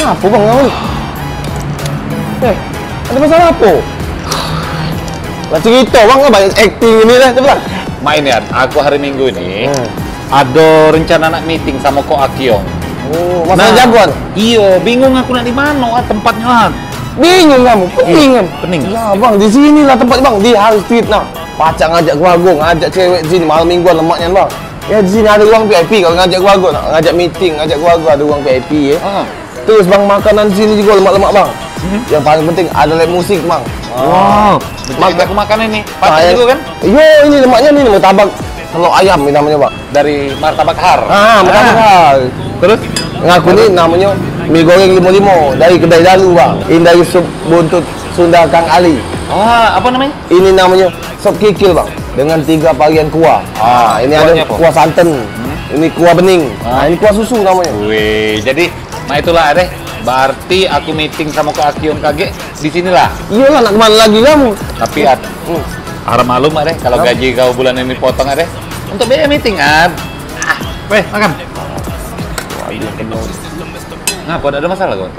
Apa bang kamu ni? Ada masalah apa? Lah cerita bang, banyak acting ini lah, coba. Main ya, aku hari Minggu ini ada rencana nak meeting sama Ko Akyong. Oh, masalah jagoan? Iya, bingung aku nak di mana tempatnya lah. Bingung kamu, pening kan? Pening. Lah bang, di sini lah tempat bang, di Hal Street nah. Pacak ngajak keluarga, ngajak cewek di sini malam mingguan lemaknya bang. Ya di sini ada ruang VIP kalau ngajak keluarga nak ngajak meeting, ngajak keluarga ada ruang VIP ya. Terus bang makanan di sini juga lemak-lemak bang. Yang paling penting ada live musik bang. Wow, aku makan ini. Pacak juga kan? Yo, ini lemaknya nih martabak telur ayam ini namanya bang. Dari Martabak Har. Martabak Har. Terus? Ngaku nih namanya mie goreng 55 dari kedai Dalu bang. Ini dari sup buntut Sunda Kang Ali. Apa namanya? Ini namanya sop kikil bang, dengan 3 varian kuah. Ini ada kuah santan, ini kuah bening, ini kuah susu namanya. Wih, jadi, nah itulah deh. Berarti aku meeting sama Ko Akyong KG di sinilah. Iyalah, nak kemana lagi kamu? Tapi harap malum deh kalau gaji kau bulan ini potong deh. Untuk biaya meeting weh makan. Ngapa ada masalah kau?